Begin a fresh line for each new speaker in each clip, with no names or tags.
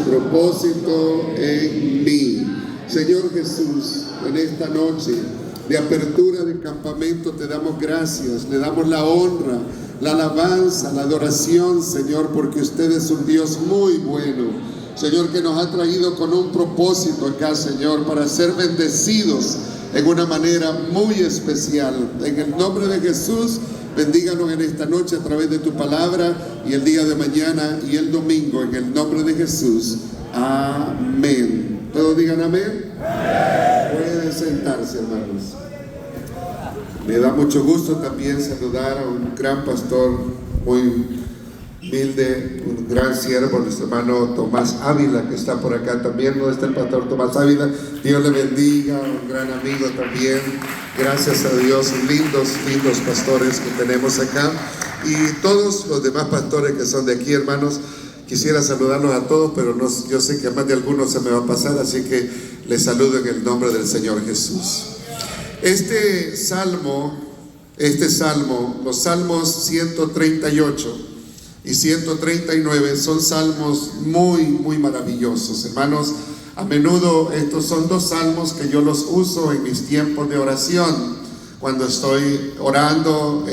su propósito en mí. Señor Jesús, en esta noche de apertura del campamento te damos gracias, le damos la honra, la alabanza, la adoración, Señor, porque usted es un Dios muy bueno, Señor, que nos ha traído con un propósito acá, Señor, para ser bendecidos en una manera muy especial. En el nombre de Jesús, bendíganos en esta noche a través de tu palabra y el día de mañana y el domingo, en el nombre de Jesús. Amén. ¿Todos digan amén? Pueden sentarse, hermanos. Me da mucho gusto también saludar a un gran pastor, muy humilde, un gran siervo, nuestro hermano Tomás Ávila, que está por acá también. ¿No está el pastor Tomás Ávila? Dios le bendiga, un gran amigo también. Gracias a Dios, lindos pastores que tenemos acá. Y todos los demás pastores que son de aquí, hermanos, quisiera saludarlos a todos, pero no, yo sé que a más de algunos se me va a pasar, así que les saludo en el nombre del Señor Jesús. Este salmo, los salmos 138 y 139 son salmos muy maravillosos, hermanos. A menudo estos son dos salmos que yo los uso en mis tiempos de oración. Cuando estoy orando,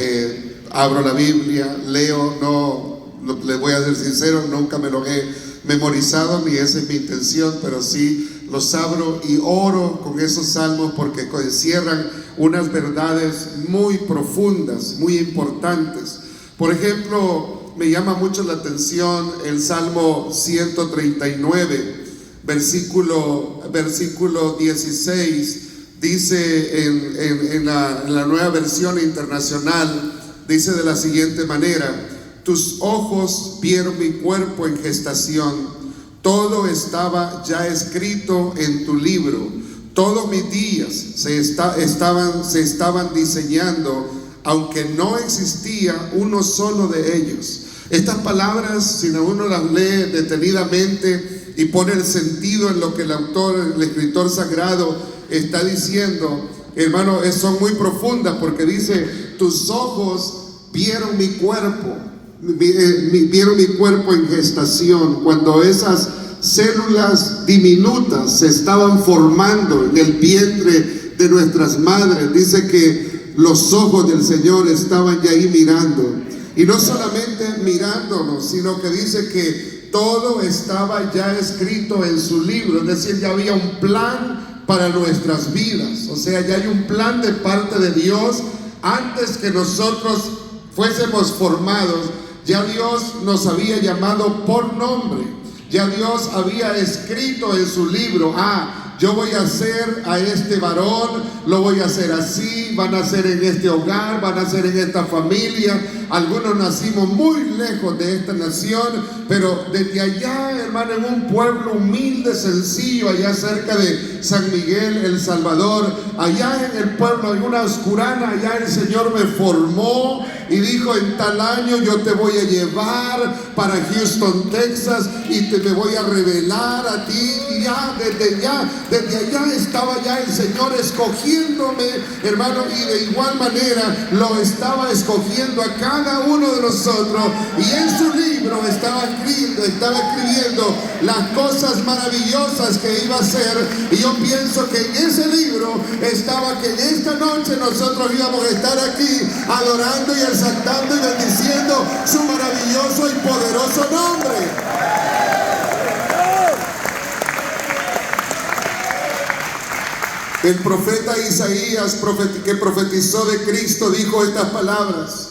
abro la Biblia, leo, les voy a ser sincero, nunca me lo he memorizado, ni esa es mi intención, pero sí los abro y oro con esos salmos porque encierran unas verdades muy profundas, muy importantes. Por ejemplo, me llama mucho la atención el Salmo 139, versículo 16, dice en la Nueva Versión Internacional, dice de la siguiente manera: tus ojos vieron mi cuerpo en gestación, todo estaba ya escrito en tu libro, todos mis días se estaban diseñando, aunque no existía uno solo de ellos. Estas palabras, si uno las lee detenidamente y pone el sentido en lo que el autor, el escritor sagrado está diciendo, hermano, son muy profundas, porque dice: tus ojos vieron mi cuerpo, vieron mi cuerpo en gestación, cuando esas células diminutas se estaban formando en el vientre de nuestras madres. Dice que los ojos del Señor estaban ya ahí mirando, y no solamente mirándonos, sino que dice que todo estaba ya escrito en su libro, es decir, ya había un plan para nuestras vidas. O sea, ya hay un plan de parte de Dios. Antes que nosotros fuésemos formados, ya Dios nos había llamado por nombre, ya Dios había escrito en su libro: yo voy a hacer a este varón, lo voy a hacer así, van a ser en este hogar, van a ser en esta familia. Algunos nacimos muy lejos de esta nación, pero desde allá, hermano, en un pueblo humilde, sencillo, allá cerca de San Miguel, El Salvador, allá en el pueblo, en una oscurana, allá el Señor me formó y dijo: en tal año yo te voy a llevar para Houston, Texas, y me voy a revelar a ti. Y ya desde allá estaba ya el Señor escogiéndome, hermano, y de igual manera lo estaba escogiendo a cada uno de nosotros, y en su libro estaba escribiendo las cosas maravillosas que iba a hacer. Y yo pienso que en ese libro estaba que en esta noche nosotros íbamos a estar aquí adorando y exaltando y bendiciendo su maravilloso y poderoso nombre. El profeta Isaías, que profetizó de Cristo, dijo estas palabras.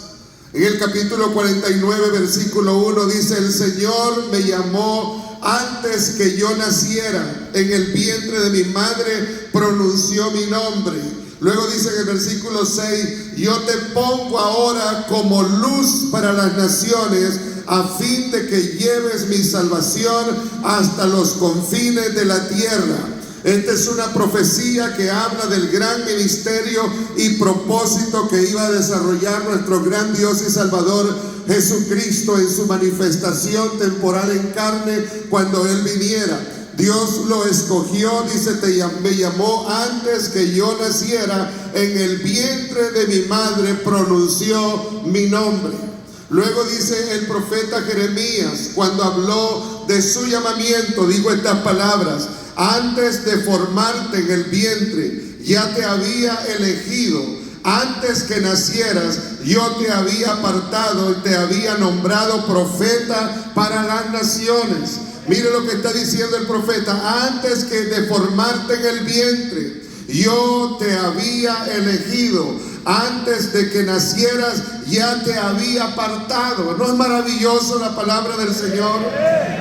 En el capítulo 49, versículo 1, dice: el Señor me llamó antes que yo naciera, en el vientre de mi madre pronunció mi nombre. Luego dice en el versículo 6: yo te pongo ahora como luz para las naciones, a fin de que lleves mi salvación hasta los confines de la tierra. Esta es una profecía que habla del gran ministerio y propósito que iba a desarrollar nuestro gran Dios y Salvador Jesucristo en su manifestación temporal en carne cuando Él viniera. Dios lo escogió, dice: me llamó antes que yo naciera, en el vientre de mi madre pronunció mi nombre. Luego dice el profeta Jeremías, cuando habló de su llamamiento dijo estas palabras: antes de formarte en el vientre, ya te había elegido. Antes que nacieras, yo te había apartado y te había nombrado profeta para las naciones. Mire lo que está diciendo el profeta: antes que de formarte en el vientre, yo te había elegido. Antes de que nacieras, ya te había apartado. ¿No es maravilloso la palabra del Señor?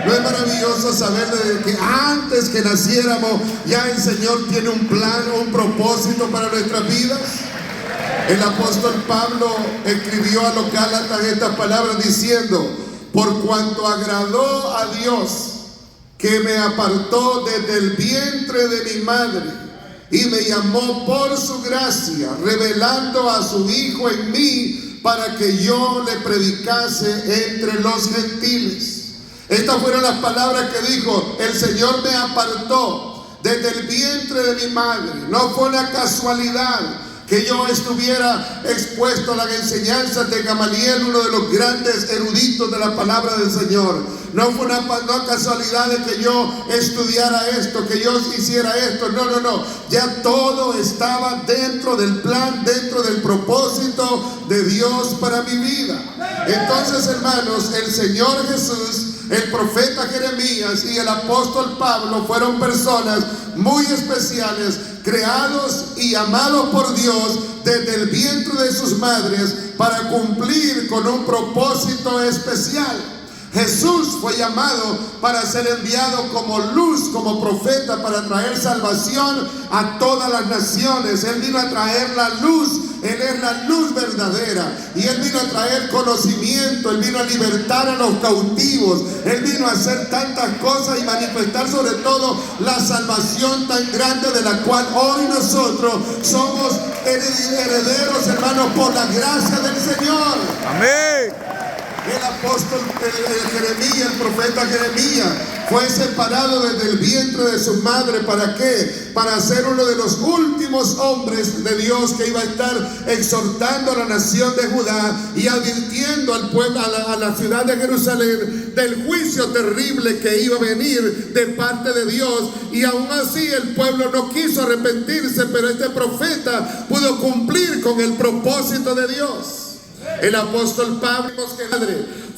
¿No es maravilloso saber de que antes que naciéramos, ya el Señor tiene un plan, un propósito para nuestras vidas? El apóstol Pablo escribió a los Gálatas estas palabras diciendo: por cuanto agradó a Dios, que me apartó desde el vientre de mi madre y me llamó por su gracia, revelando a su Hijo en mí para que yo le predicase entre los gentiles. Estas fueron las palabras que dijo: el Señor me apartó desde el vientre de mi madre. No fue una casualidad que yo estuviera expuesto a las enseñanzas de Gamaliel, uno de los grandes eruditos de la palabra del Señor. No fue una casualidad de que yo estudiara esto, que yo hiciera esto. No. Ya todo estaba dentro del plan, dentro del propósito de Dios para mi vida. Entonces, hermanos, el Señor Jesús, el profeta Jeremías y el apóstol Pablo fueron personas muy especiales, creados y amados por Dios desde el vientre de sus madres para cumplir con un propósito especial. Jesús fue llamado para ser enviado como luz, como profeta, para traer salvación a todas las naciones. Él vino a traer la luz. Él es la luz verdadera. Y Él vino a traer conocimiento. Él vino a libertar a los cautivos. Él vino a hacer tantas cosas y manifestar sobre todo la salvación tan grande de la cual hoy nosotros somos herederos, hermanos, por la gracia del Señor.
Amén.
El apóstol Jeremías, el profeta Jeremías, fue separado desde el vientre de su madre. ¿Para qué? Para ser uno de los últimos hombres de Dios que iba a estar exhortando a la nación de Judá y advirtiendo al pueblo, a la ciudad de Jerusalén, del juicio terrible que iba a venir de parte de Dios. Y aún así el pueblo no quiso arrepentirse, pero este profeta pudo cumplir con el propósito de Dios. El apóstol Pablo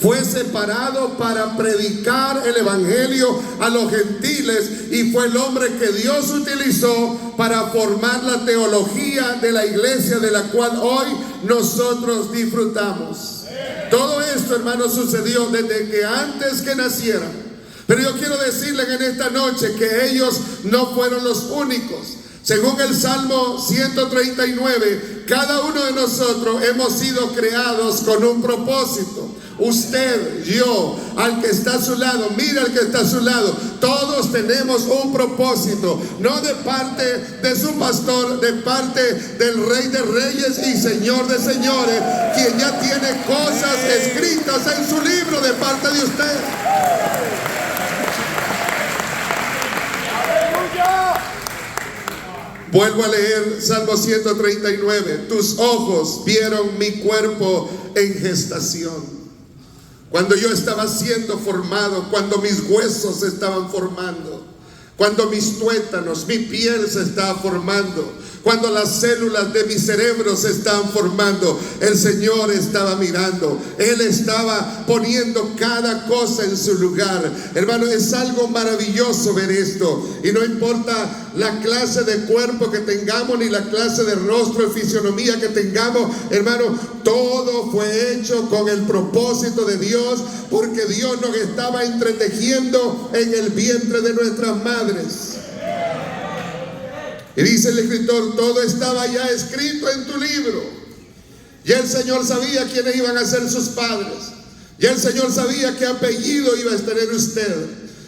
fue separado para predicar el evangelio a los gentiles y fue el hombre que Dios utilizó para formar la teología de la iglesia de la cual hoy nosotros disfrutamos. Todo esto, hermanos, sucedió desde que antes que nacieran. Pero yo quiero decirles en esta noche que ellos no fueron los únicos. Según el Salmo 139, cada uno de nosotros hemos sido creados con un propósito. Usted, yo, al que está a su lado, mira al que está a su lado. Todos tenemos un propósito, no de parte de su pastor, de parte del Rey de Reyes y Señor de Señores, quien ya tiene cosas escritas en su libro de parte de usted. Vuelvo a leer Salmo 139. Tus ojos vieron mi cuerpo en gestación. Cuando yo estaba siendo formado, cuando mis huesos se estaban formando, cuando mis tuétanos, mi piel se estaba formando, cuando las células de mi cerebro se estaban formando, el Señor estaba mirando. Él estaba poniendo cada cosa en su lugar. Hermano, es algo maravilloso ver esto. Y no importa la clase de cuerpo que tengamos, ni la clase de rostro y fisionomía que tengamos, hermano, todo fue hecho con el propósito de Dios, porque Dios nos estaba entretejiendo en el vientre de nuestras madres. Y dice el escritor: todo estaba ya escrito en tu libro. Ya el Señor sabía quiénes iban a ser sus padres. Ya el Señor sabía qué apellido iba a tener usted.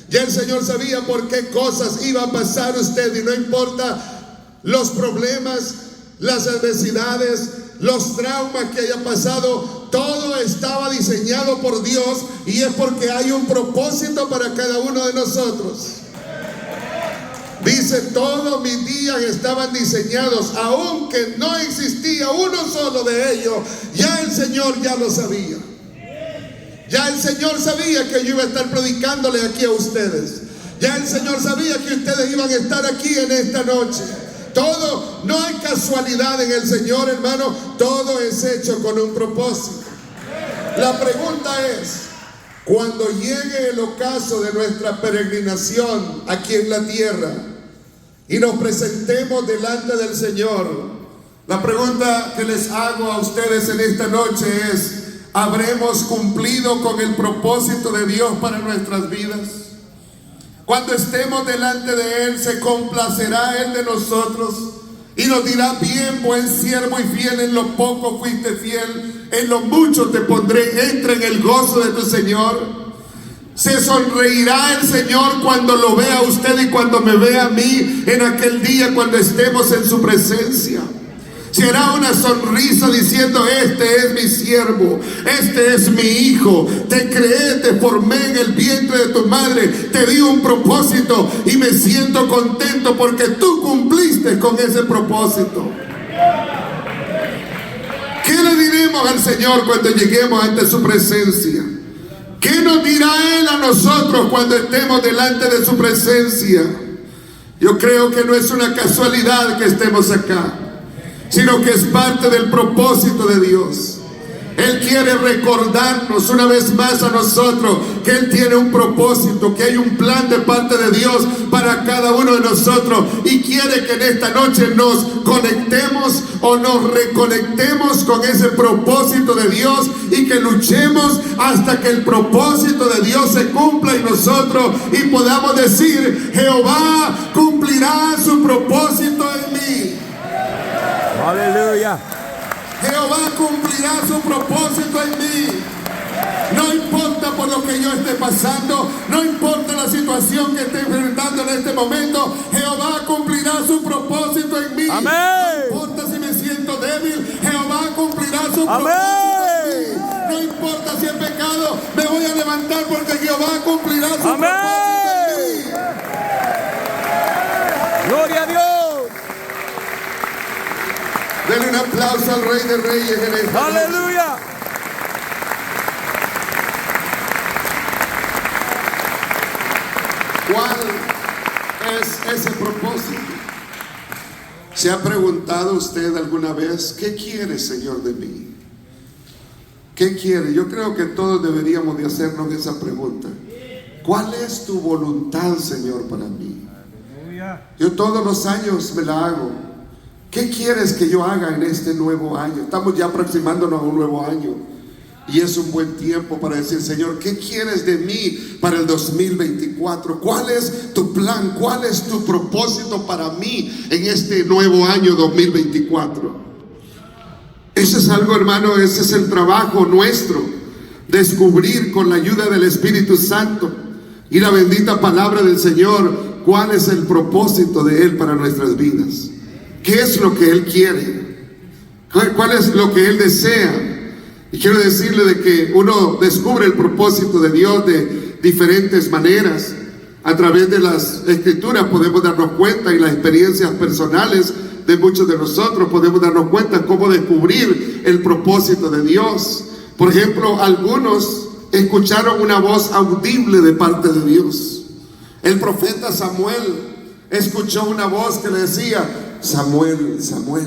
Ya el Señor sabía por qué cosas iba a pasar usted. Y no importa los problemas, las adversidades, los traumas que haya pasado, todo estaba diseñado por Dios, y es porque hay un propósito para cada uno de nosotros. Dice: todos mis días estaban diseñados, aunque no existía uno solo de ellos, ya el Señor ya lo sabía. Ya el Señor sabía que yo iba a estar predicándole aquí a ustedes. Ya el Señor sabía que ustedes iban a estar aquí en esta noche. Todo, no hay casualidad en el Señor, hermano. Todo es hecho con un propósito. La pregunta es, cuando llegue el ocaso de nuestra peregrinación aquí en la tierra y nos presentemos delante del Señor, la pregunta que les hago a ustedes en esta noche es, ¿habremos cumplido con el propósito de Dios para nuestras vidas? Cuando estemos delante de Él, ¿se complacerá Él de nosotros? Y nos dirá, bien, buen siervo y fiel, en lo poco fuiste fiel, en lo mucho te pondré, entra en el gozo de tu Señor. Se sonreirá el Señor cuando lo vea a usted y cuando me vea a mí en aquel día cuando estemos en su presencia. Será una sonrisa diciendo, este es mi siervo, este es mi hijo, te creé, te formé en el vientre de tu madre, te di un propósito y me siento contento porque tú cumpliste con ese propósito. ¿Qué le diremos al Señor cuando lleguemos ante su presencia? ¿Qué nos dirá Él a nosotros cuando estemos delante de su presencia? Yo creo que no es una casualidad que estemos acá, sino que es parte del propósito de Dios. Él quiere recordarnos una vez más a nosotros que Él tiene un propósito, que hay un plan de parte de Dios para cada uno de nosotros, y quiere que en esta noche nos conectemos o nos reconectemos con ese propósito de Dios y que luchemos hasta que el propósito de Dios se cumpla en nosotros y podamos decir, Jehová cumplirá su propósito en mí.
Aleluya.
Jehová cumplirá su propósito en mí. No importa por lo que yo esté pasando, no importa la situación que esté enfrentando en este momento, Jehová cumplirá su propósito en mí.
Amén.
No importa si me siento débil, Jehová cumplirá su propósito en mí. No importa si he pecado, me voy a levantar porque Jehová cumplirá su propósito en mí.
Gloria a Dios.
Denle un aplauso al Rey de Reyes en esta noche.
Aleluya.
¿Cuál es ese propósito? ¿Se ha preguntado usted alguna vez, qué quiere, Señor, de mí? ¿Qué quiere? Yo creo que todos deberíamos de hacernos esa pregunta. ¿Cuál es tu voluntad, Señor, para mí? Yo todos los años me la hago. ¿Qué quieres que yo haga en este nuevo año? Estamos ya aproximándonos a un nuevo año y es un buen tiempo para decir, Señor, ¿qué quieres de mí para el 2024? ¿Cuál es tu plan? ¿Cuál es tu propósito para mí en este nuevo año 2024? Eso es algo, hermano, ese es el trabajo nuestro, descubrir con la ayuda del Espíritu Santo y la bendita palabra del Señor cuál es el propósito de Él para nuestras vidas. ¿Qué es lo que Él quiere? ¿Cuál es lo que Él desea? Y quiero decirle de que uno descubre el propósito de Dios de diferentes maneras. A través de las Escrituras podemos darnos cuenta, y las experiencias personales de muchos de nosotros podemos darnos cuenta cómo descubrir el propósito de Dios. Por ejemplo, algunos escucharon una voz audible de parte de Dios. El profeta Samuel escuchó una voz que le decía, Samuel, Samuel.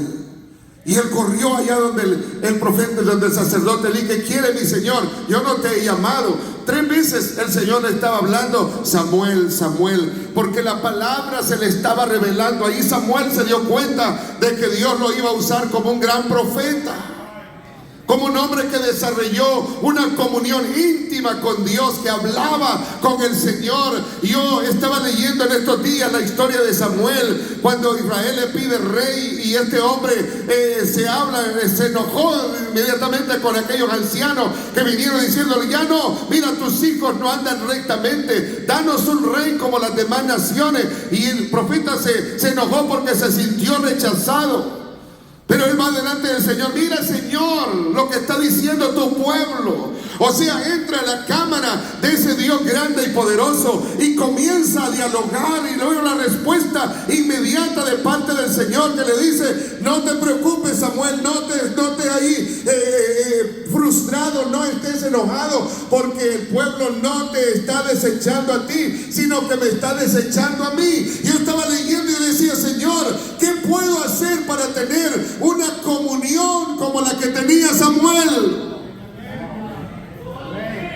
Y él corrió allá donde el profeta, donde el sacerdote le dije, ¿qué quiere mi Señor? Yo no te he llamado. 3 veces el Señor le estaba hablando, Samuel, Samuel, porque la palabra se le estaba revelando. Ahí Samuel se dio cuenta de que Dios lo iba a usar como un gran profeta, como un hombre que desarrolló una comunión íntima con Dios, que hablaba con el Señor. Yo estaba leyendo en estos días la historia de Samuel, cuando Israel le pide rey, y este hombre se enojó inmediatamente con aquellos ancianos que vinieron diciéndole, ya no, mira, tus hijos no andan rectamente, danos un rey como las demás naciones. Y el profeta se enojó porque se sintió rechazado. Pero él va delante del Señor, mira, Señor, lo que está diciendo tu pueblo. O sea, entra a la cámara de ese Dios grande y poderoso y comienza a dialogar, y luego la respuesta inmediata de parte del Señor, que le dice, no te preocupes, Samuel, no te ahí frustrado, no estés enojado porque el pueblo no te está desechando a ti, sino que me está desechando a mí. Yo estaba leyendo y decía, Señor, ¿qué puedo hacer para tener una comunión como la que tenía Samuel?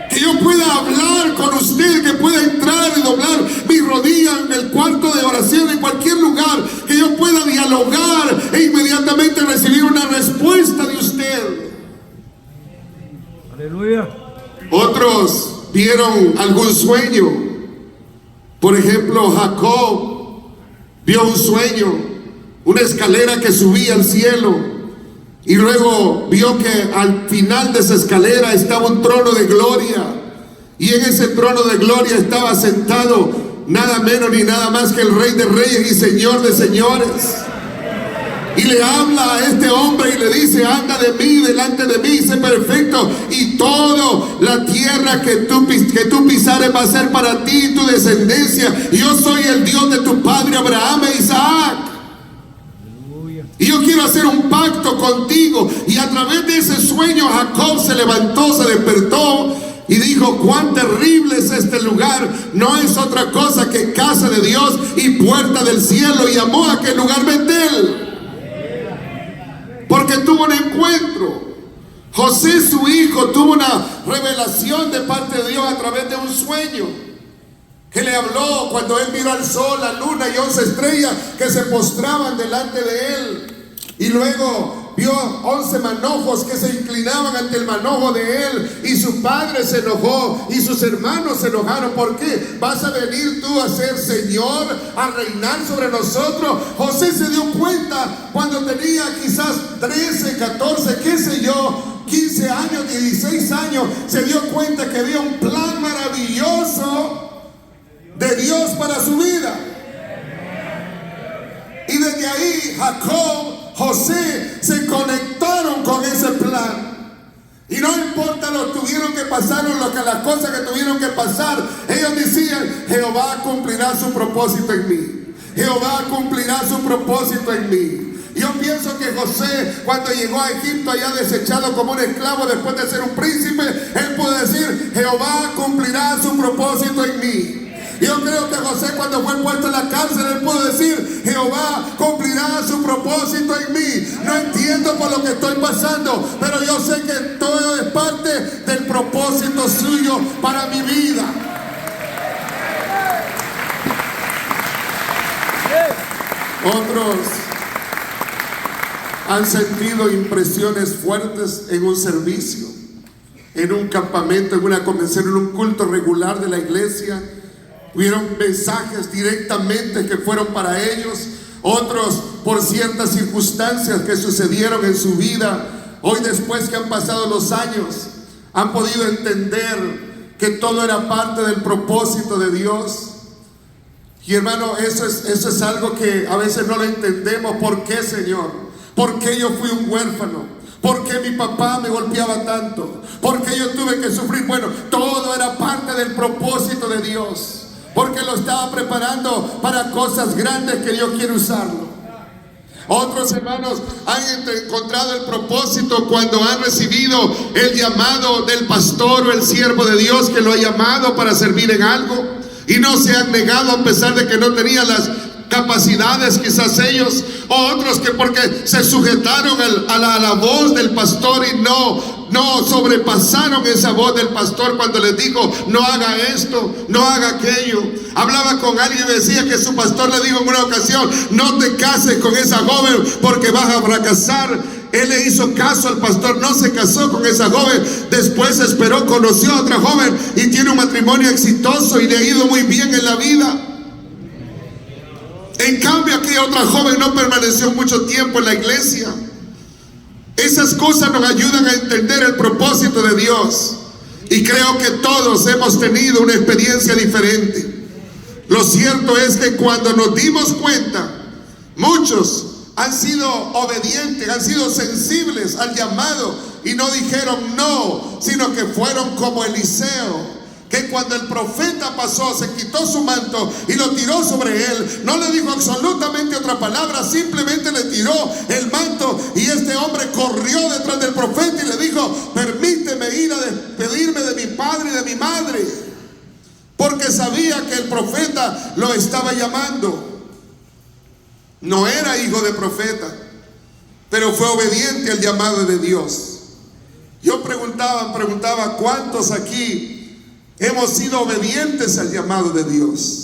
Que yo pueda hablar con usted, que pueda entrar y doblar mi rodilla en el cuarto de oración, en cualquier lugar, que yo pueda dialogar e inmediatamente recibir una respuesta de usted.
Aleluya.
Otros vieron algún sueño. Por ejemplo, Jacob vio un sueño, una escalera que subía al cielo. Y luego vio que al final de esa escalera estaba un trono de gloria. Y en ese trono de gloria estaba sentado nada menos ni nada más que el Rey de Reyes y Señor de Señores. Y le habla a este hombre y le dice, anda de mí, delante de mí, sé perfecto. Y toda la tierra que tú pisares va a ser para ti y tu descendencia. Y yo soy el Dios de tu padre Abraham e Isaac. Y yo quiero hacer un pacto contigo. Y a través de ese sueño Jacob se levantó, se despertó y dijo, cuán terrible es este lugar. No es otra cosa que casa de Dios y puerta del cielo. Y llamó a aquel lugar Betel, porque tuvo un encuentro. José, su hijo, tuvo una revelación de parte de Dios a través de un sueño que le habló cuando él miró al sol, la luna y 11 estrellas que se postraban delante de él. Y luego vio 11 manojos que se inclinaban ante el manojo de él. Y su padre se enojó y sus hermanos se enojaron. ¿Por qué? ¿Vas a venir tú a ser Señor, a reinar sobre nosotros? José se dio cuenta cuando tenía quizás 13, 14, qué sé yo, 15 años, 16 años. Se dio cuenta que había un plan maravilloso de Dios para su vida. Y desde ahí Jacob, José se conectaron con ese plan. Y no importa lo que tuvieron que pasar o las cosas que tuvieron que pasar, ellos decían, Jehová cumplirá su propósito en mí. Jehová cumplirá su propósito en mí. Yo pienso que José, cuando llegó a Egipto allá desechado como un esclavo después de ser un príncipe, él pudo decir, Jehová cumplirá su propósito en mí. Yo creo que José, cuando fue puesto en la cárcel, él pudo decir, Jehová cumplirá su propósito en mí. No entiendo por lo que estoy pasando, pero yo sé que todo es parte del propósito suyo para mi vida. Otros han sentido impresiones fuertes en un servicio, en un campamento, en una convención, en un culto regular de la iglesia. Hubieron mensajes directamente que fueron para ellos. Otros por ciertas circunstancias que sucedieron en su vida. Hoy, después que han pasado los años, han podido entender que todo era parte del propósito de Dios. Y hermano, eso es algo que a veces no lo entendemos. ¿Por qué, Señor? ¿Por qué yo fui un huérfano? ¿Por qué mi papá me golpeaba tanto? ¿Por qué yo tuve que sufrir? Bueno, todo era parte del propósito de Dios, porque lo estaba preparando para cosas grandes que Dios quiere usarlo. Otros hermanos han encontrado el propósito cuando han recibido el llamado del pastor o el siervo de Dios que lo ha llamado para servir en algo, y no se han negado a pesar de que no tenían las capacidades quizás ellos. O otros que porque se sujetaron a la voz del pastor y no sobrepasaron esa voz del pastor cuando les dijo, no haga esto, no haga aquello. Hablaba con alguien y decía que su pastor le dijo en una ocasión, no te cases con esa joven porque vas a fracasar. Él le hizo caso al pastor, no se casó con esa joven. Después esperó, conoció a otra joven y tiene un matrimonio exitoso y le ha ido muy bien en la vida. En cambio, aquella otra joven no permaneció mucho tiempo en la iglesia. Esas cosas nos ayudan a entender el propósito de Dios. Y creo que todos hemos tenido una experiencia diferente. Lo cierto es que cuando nos dimos cuenta, muchos han sido obedientes, han sido sensibles al llamado y no dijeron no, sino que fueron como Eliseo, que cuando el profeta pasó, se quitó su manto y lo tiró sobre él. No le dijo absolutamente otra palabra, simplemente le tiró el manto. Y este hombre corrió detrás del profeta y le dijo, permíteme ir a despedirme de mi padre y de mi madre, porque sabía que el profeta lo estaba llamando. No era hijo de profeta, pero fue obediente al llamado de Dios. Yo preguntaba, ¿cuántos aquí hemos sido obedientes al llamado de Dios?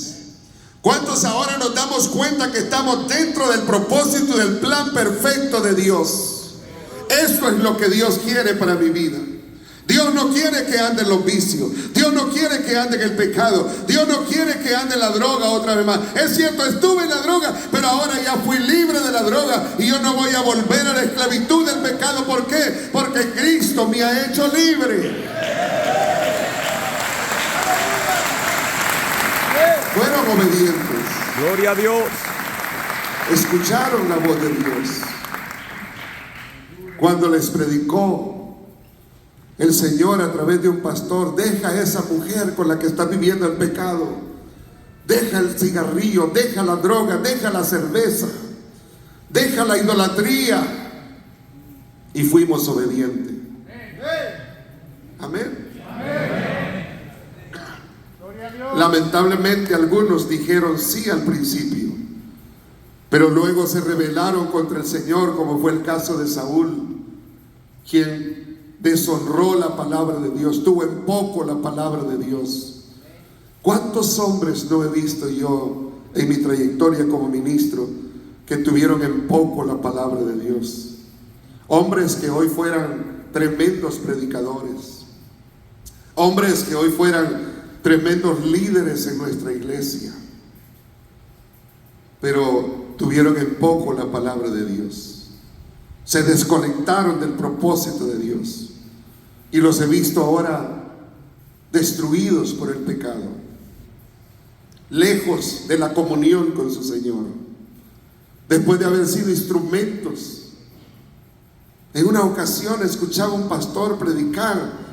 ¿Cuántos ahora nos damos cuenta que estamos dentro del propósito y del plan perfecto de Dios? Eso es lo que Dios quiere para mi vida. Dios no quiere que ande en los vicios. Dios no quiere que ande en el pecado. Dios no quiere que ande en la droga otra vez más. Es cierto, estuve en la droga, pero ahora ya fui libre de la droga y yo no voy a volver a la esclavitud del pecado. ¿Por qué? Porque Cristo me ha hecho libre. Fueron obedientes.
Gloria a Dios.
Escucharon la voz de Dios. Cuando les predicó el Señor a través de un pastor: deja a esa mujer con la que está viviendo el pecado, deja el cigarrillo, deja la droga, deja la cerveza, deja la idolatría. Y fuimos obedientes. Amén. Lamentablemente algunos dijeron sí al principio, pero luego se rebelaron contra el Señor, como fue el caso de Saúl, quien deshonró la palabra de Dios, tuvo en poco la palabra de Dios. ¿Cuántos hombres no he visto yo en mi trayectoria como ministro que tuvieron en poco la palabra de Dios? Hombres que hoy fueran tremendos predicadores, hombres que hoy fueran tremendos líderes en nuestra iglesia, pero tuvieron en poco la palabra de Dios. Se desconectaron del propósito de Dios y los he visto ahora destruidos por el pecado, lejos de la comunión con su Señor, después de haber sido instrumentos. En una ocasión escuchaba un pastor predicar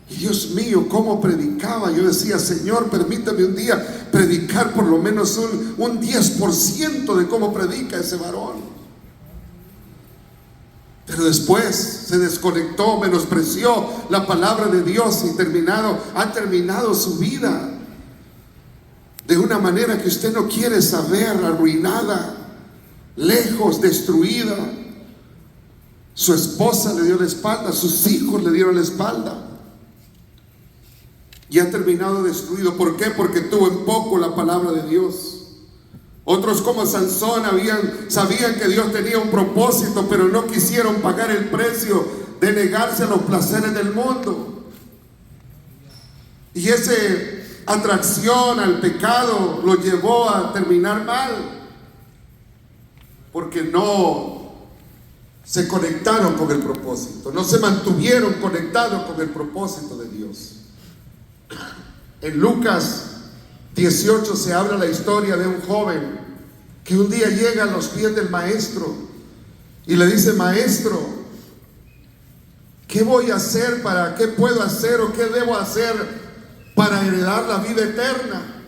y Dios mío, cómo predicaba. Yo decía: Señor, permítame un día predicar por lo menos un 10% de cómo predica ese varón. Pero después se desconectó, menospreció la palabra de Dios y ha terminado su vida de una manera que usted no quiere saber, arruinada, lejos, destruida. Su esposa le dio la espalda, sus hijos le dieron la espalda. Y ha terminado destruido. ¿Por qué? Porque tuvo en poco la palabra de Dios. Otros, como Sansón, sabían que Dios tenía un propósito, pero no quisieron pagar el precio de negarse a los placeres del mundo. Y esa atracción al pecado lo llevó a terminar mal, porque no se conectaron con el propósito, no se mantuvieron conectados con el propósito de Dios. En Lucas 18 se habla la historia de un joven que un día llega a los pies del maestro y le dice: maestro, ¿qué voy a hacer? ¿Qué puedo hacer o qué debo hacer para heredar la vida eterna?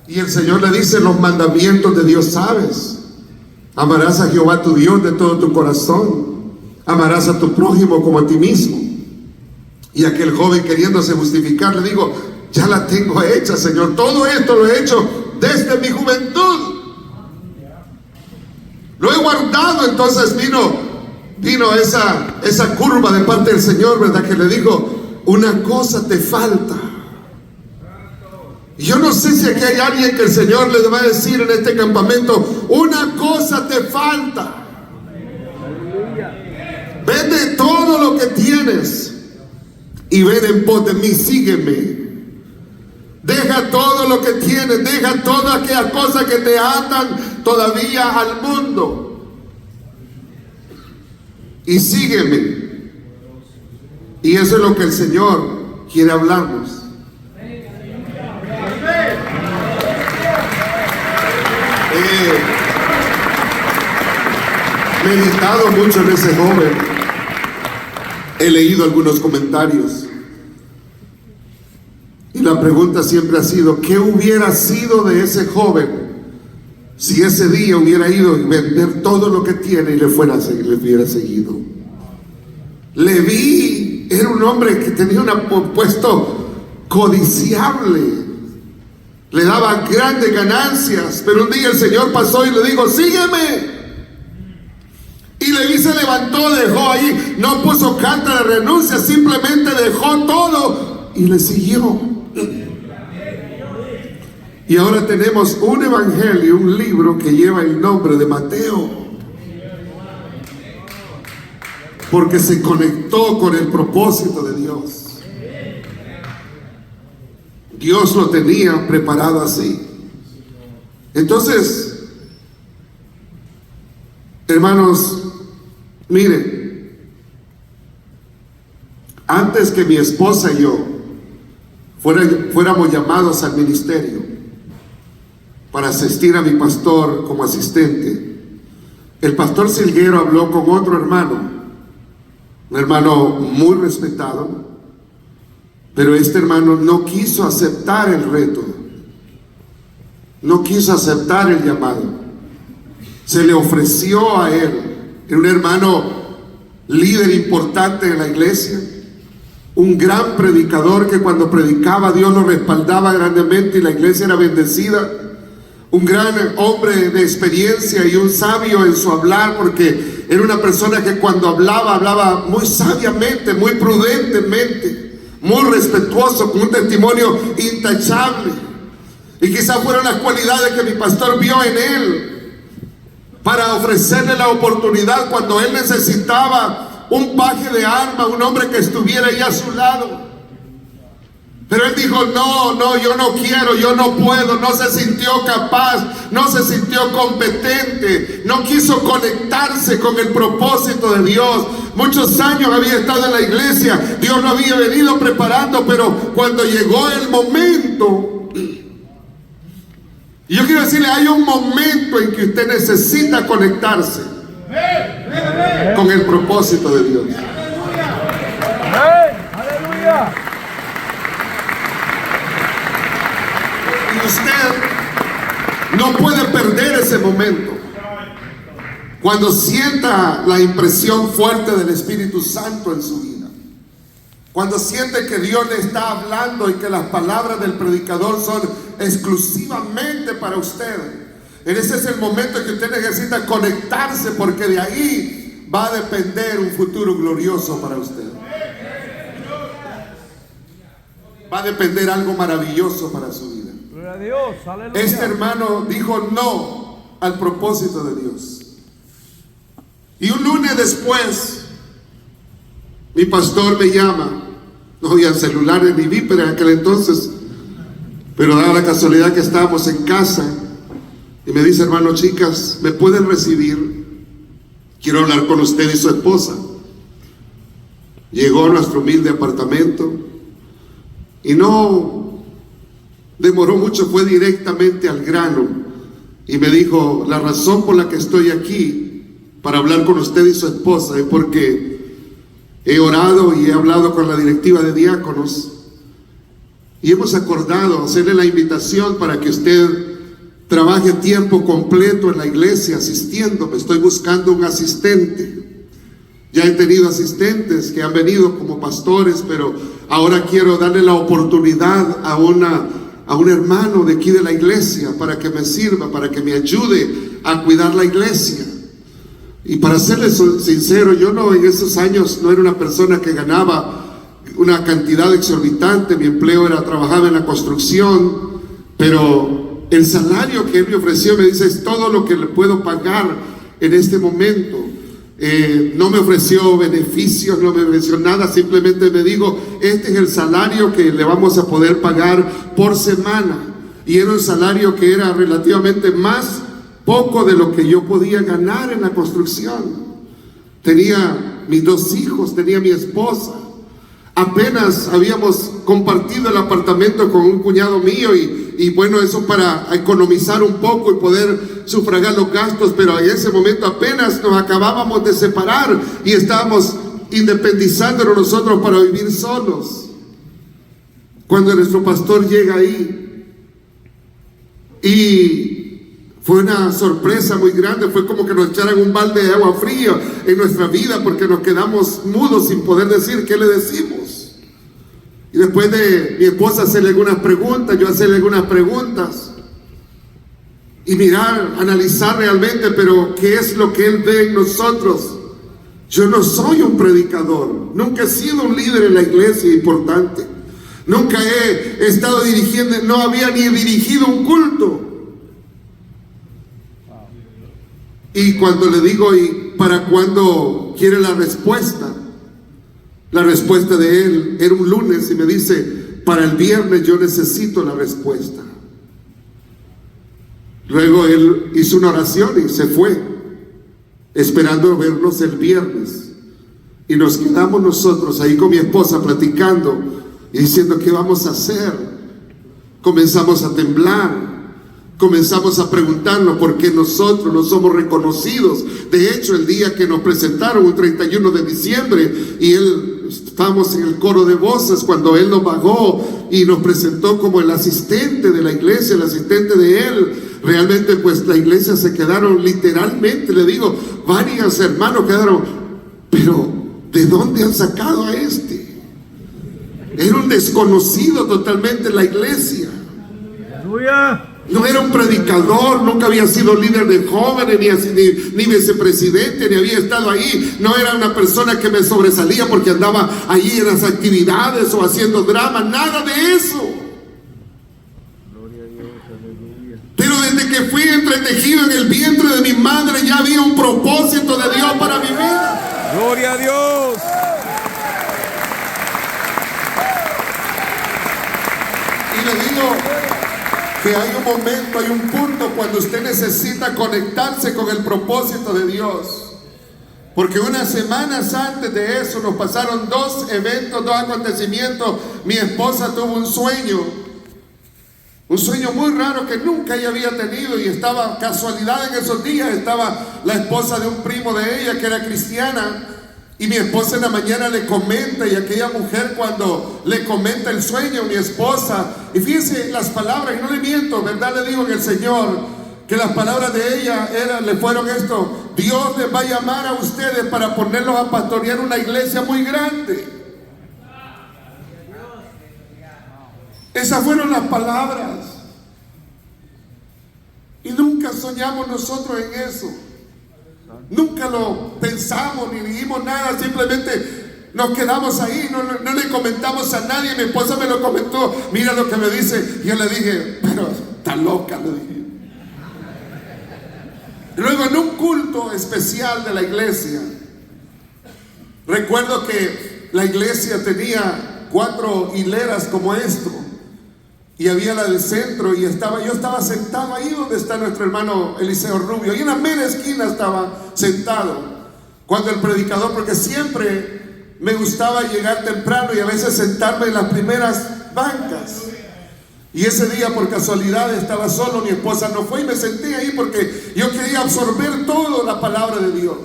Y el Señor le dice: los mandamientos de Dios sabes. Amarás a Jehová tu Dios de todo tu corazón, amarás a tu prójimo como a ti mismo. Y aquel joven, queriéndose justificar, le digo: ya la tengo hecha, Señor, todo esto lo he hecho desde mi juventud, lo he guardado. Entonces vino esa curva de parte del Señor, ¿verdad? Que le dijo: una cosa te falta. Y yo no sé si aquí hay alguien que el Señor le va a decir en este campamento: una cosa te falta. Vende todo lo que tienes y ven en pos de mí, sígueme. Deja todo lo que tienes, deja todas aquellas cosas que te atan todavía al mundo y sígueme. Y eso es lo que el Señor quiere hablarnos. He meditado mucho en ese joven, he leído algunos comentarios. Y la pregunta siempre ha sido: ¿qué hubiera sido de ese joven si ese día hubiera ido y vender todo lo que tiene y le hubiera seguido? Le vi era un hombre que tenía un puesto codiciable, le daba grandes ganancias, pero un día el Señor pasó y le dijo: sígueme. Y Leví se levantó, dejó ahí, no puso carta de renuncia, simplemente dejó todo y le siguió. Y ahora tenemos un evangelio, un libro que lleva el nombre de Mateo, porque se conectó con el propósito de Dios. Dios lo tenía preparado así. Entonces, hermanos, miren, antes que mi esposa y yo fuéramos llamados al ministerio para asistir a mi pastor como asistente, el pastor Silguero habló con otro hermano, un hermano muy respetado, pero este hermano no quiso aceptar el reto, no quiso aceptar el llamado. Se le ofreció a él. Era un hermano líder importante en la iglesia, un gran predicador que cuando predicaba Dios lo respaldaba grandemente y la iglesia era bendecida. Un gran hombre de experiencia y un sabio en su hablar, porque era una persona que cuando hablaba muy sabiamente, muy prudentemente, muy respetuoso, con un testimonio intachable. Y quizás fueron las cualidades que mi pastor vio en él para ofrecerle la oportunidad cuando él necesitaba un paje de armas, un hombre que estuviera ahí a su lado. Pero él dijo: no, yo no quiero, yo no puedo. No se sintió capaz, no se sintió competente, no quiso conectarse con el propósito de Dios. Muchos años había estado en la iglesia, Dios lo había venido preparando, pero cuando llegó el momento, y yo quiero decirle, hay un momento en que usted necesita conectarse con el propósito de Dios.
¡Aleluya!
Y usted no puede perder ese momento. Cuando sienta la impresión fuerte del Espíritu Santo en su vida, cuando siente que Dios le está hablando y que las palabras del predicador son exclusivamente para usted, ese es el momento en que usted necesita conectarse, porque de ahí va a depender un futuro glorioso para usted. Va a depender algo maravilloso para su vida.
Gloria a Dios, aleluya.
Este hermano dijo no al propósito de Dios. Y un lunes después, mi pastor me llama. No había celulares ni víperes en aquel entonces, pero daba la casualidad que estábamos en casa, y me dice: hermano, chicas, ¿me pueden recibir? Quiero hablar con usted y su esposa. Llegó a nuestro humilde apartamento y no demoró mucho, fue directamente al grano y me dijo: la razón por la que estoy aquí para hablar con usted y su esposa es porque he orado y he hablado con la directiva de diáconos y hemos acordado hacerle la invitación para que usted trabaje tiempo completo en la iglesia asistiendo. Me estoy buscando un asistente. Ya he tenido asistentes que han venido como pastores, pero ahora quiero darle la oportunidad a un hermano de aquí de la iglesia para que me sirva, para que me ayude a cuidar la iglesia. Y para serles sincero, yo no, en esos años no era una persona que ganaba una cantidad exorbitante. Mi empleo trabajaba en la construcción, pero el salario que él me ofreció, me dice, es todo lo que le puedo pagar en este momento. No me ofreció beneficios, no me ofreció nada, simplemente me dijo: este es el salario que le vamos a poder pagar por semana. Y era un salario que era relativamente más poco de lo que yo podía ganar en la construcción. Tenía mis 2 hijos, tenía mi esposa. Apenas habíamos compartido el apartamento con un cuñado mío y bueno, eso para economizar un poco y poder sufragar los gastos, pero en ese momento apenas nos acabábamos de separar y estábamos independizándonos nosotros para vivir solos. Cuando nuestro pastor llega ahí y Fue una sorpresa muy grande, fue como que nos echaran un balde de agua fría en nuestra vida porque nos quedamos mudos sin poder decir qué le decimos. Y después de mi esposa hacerle algunas preguntas, yo hacerle algunas preguntas y mirar, analizar realmente, pero qué es lo que Él ve en nosotros. Yo no soy un predicador, nunca he sido un líder en la iglesia importante, nunca he estado dirigiendo, no había ni dirigido un culto. Y cuando le digo, ¿y para cuándo quiere la respuesta? La respuesta de él era un lunes y me dice, para el viernes yo necesito la respuesta. Luego él hizo una oración y se fue, esperando vernos el viernes. Y nos quedamos nosotros ahí con mi esposa platicando y diciendo, ¿qué vamos a hacer? Comenzamos a temblar. Comenzamos a preguntarnos por qué nosotros no somos reconocidos. De hecho, el día que nos presentaron, un 31 de diciembre, y estábamos en el coro de voces, cuando él nos bajó y nos presentó como el asistente de la iglesia, el asistente de él, realmente pues la iglesia se quedaron literalmente, le digo, varios hermanos quedaron, pero ¿de dónde han sacado a este? Era un desconocido totalmente en la iglesia.
Aleluya.
No era un predicador, nunca había sido líder de jóvenes, ni vicepresidente, ni había estado ahí. No era una persona que me sobresalía porque andaba allí en las actividades o haciendo drama, nada de eso. Pero desde que fui entretejido en el vientre de mi madre ya había un propósito de Dios para mi vida.
Gloria a Dios.
Y le digo que hay un momento, hay un punto cuando usted necesita conectarse con el propósito de Dios. Porque unas semanas antes de eso nos pasaron dos eventos, dos acontecimientos. Mi esposa tuvo un sueño muy raro que nunca ella había tenido, y estaba casualidad en esos días, estaba la esposa de un primo de ella que era cristiana. Y mi esposa en la mañana le comenta, y aquella mujer cuando le comenta el sueño, mi esposa, y fíjense las palabras, y no le miento, verdad le digo en el Señor, que las palabras de ella le fueron esto: Dios les va a llamar a ustedes para ponerlos a pastorear una iglesia muy grande. Esas fueron las palabras. Y nunca soñamos nosotros en eso. Nunca lo pensamos ni dijimos nada, simplemente nos quedamos ahí, no le comentamos a nadie. Mi esposa me lo comentó, mira lo que me dice. Yo le dije, pero está loca, le dije. Luego en un culto especial de la iglesia, recuerdo que la iglesia tenía 4 hileras como esto, y había la del centro, y yo estaba sentado ahí donde está nuestro hermano Eliseo Rubio, y en la mera esquina estaba sentado cuando el predicador, porque siempre me gustaba llegar temprano y a veces sentarme en las primeras bancas, y ese día por casualidad estaba solo, mi esposa no fue, y me senté ahí porque yo quería absorber toda la palabra de Dios.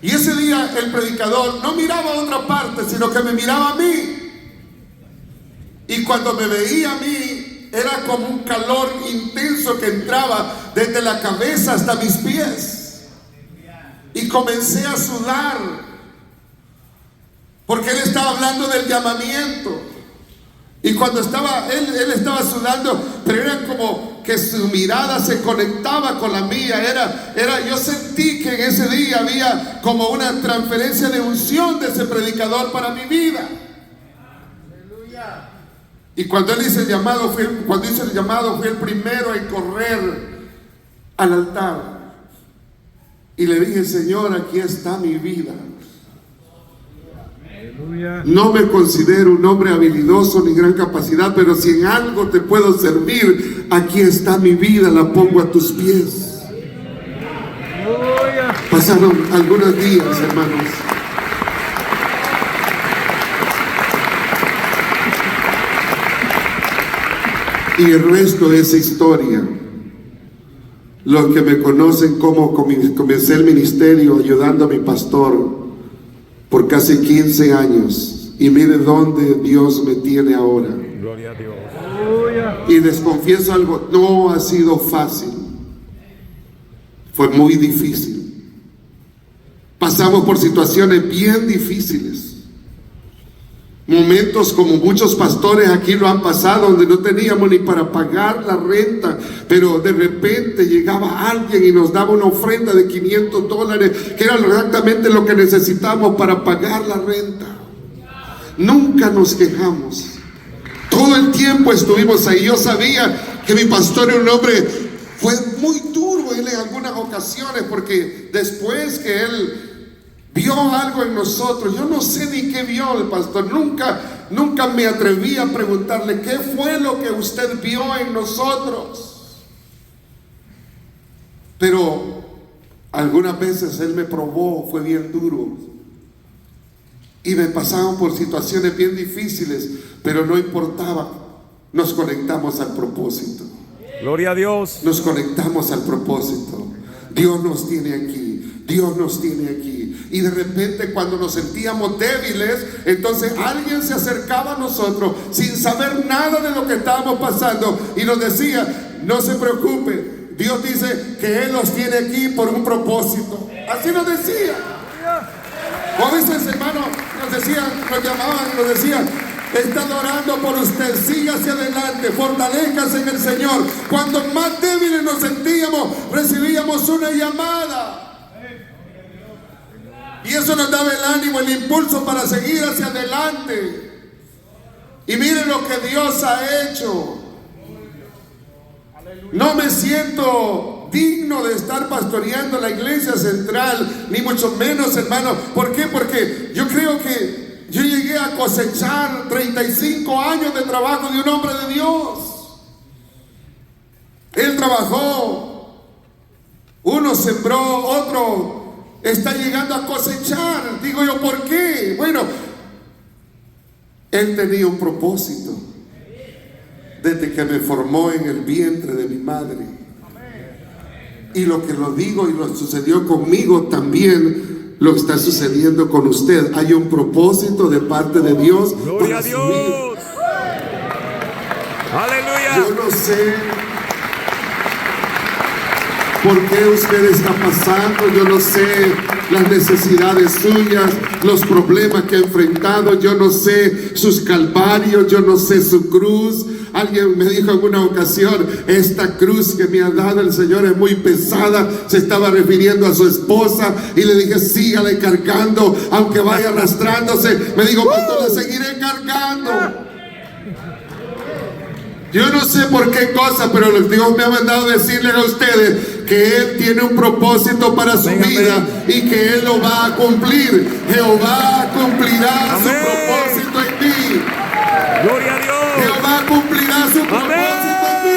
Y ese día el predicador no miraba a otra parte, sino que me miraba a mí. Y cuando me veía a mí, era como un calor intenso que entraba desde la cabeza hasta mis pies. Y comencé a sudar, porque él estaba hablando del llamamiento. Y cuando él estaba sudando, pero era como que su mirada se conectaba con la mía. Yo sentí que en ese día había como una transferencia de unción de ese predicador para mi vida. Y cuando él hizo el llamado, fui el primero en correr al altar. Y le dije, Señor, aquí está mi vida.
Aleluya.
No me considero un hombre habilidoso ni gran capacidad, pero si en algo te puedo servir, aquí está mi vida, la pongo a tus pies.
Aleluya.
Pasaron algunos días, hermanos. Y el resto de esa historia, los que me conocen como comencé el ministerio ayudando a mi pastor por casi 15 años, y mire dónde Dios me tiene ahora.
Gloria a Dios. Aleluya.
Y les confieso algo, no ha sido fácil. fue muy difícil. Pasamos por situaciones bien difíciles. Momentos como muchos pastores aquí lo han pasado, donde no teníamos ni para pagar la renta, pero de repente llegaba alguien y nos daba una ofrenda de $500, que era exactamente lo que necesitamos para pagar la renta. Nunca nos quejamos. Todo el tiempo estuvimos ahí. Yo sabía que mi pastor era un hombre, fue muy duro él en algunas ocasiones, porque después que él vio algo en nosotros, yo no sé ni qué vio el pastor, nunca me atreví a preguntarle qué fue lo que usted vio en nosotros. Pero algunas veces él me probó, fue bien duro, y me pasaban por situaciones bien difíciles, pero no importaba, nos conectamos al propósito.
Gloria a Dios.
Nos conectamos al propósito. Dios nos tiene aquí, Dios nos tiene aquí. Y de repente, cuando nos sentíamos débiles, entonces alguien se acercaba a nosotros sin saber nada de lo que estábamos pasando y nos decía: no se preocupe, Dios dice que Él los tiene aquí por un propósito. Así nos decía. O a veces, hermano, nos llamaban y nos decían: están orando por usted, siga hacia adelante, fortalezcase en el Señor. Cuando más débiles nos sentíamos, recibíamos una llamada. Y eso nos daba el ánimo, el impulso para seguir hacia adelante. Y miren lo que Dios ha hecho. No me siento digno de estar pastoreando la iglesia central, ni mucho menos, hermano. ¿Por qué? Porque yo creo que yo llegué a cosechar 35 años de trabajo de un hombre de Dios. Él trabajó, uno sembró, otro está llegando a cosechar. Digo yo, ¿por qué? Bueno, él tenía un propósito desde que me formó en el vientre de mi madre. Y lo que lo digo y lo sucedió conmigo, también lo está sucediendo con usted. Hay un propósito de parte de Dios.
Gloria a Dios. Aleluya.
Yo no sé por qué usted está pasando, yo no sé las necesidades suyas, los problemas que ha enfrentado, yo no sé sus calvarios, yo no sé su cruz. Alguien me dijo en una ocasión: esta cruz que me ha dado el Señor es muy pesada. Se estaba refiriendo a su esposa, y le dije: sígale cargando, aunque vaya arrastrándose. Me dijo: pastor, la seguiré cargando. Yo no sé por qué cosa, pero Dios me ha mandado decirles a ustedes que Él tiene un propósito para su vida y que Él lo va a cumplir. Jehová cumplirá su propósito en mí.
Gloria a Dios.
Jehová cumplirá su propósito en mí.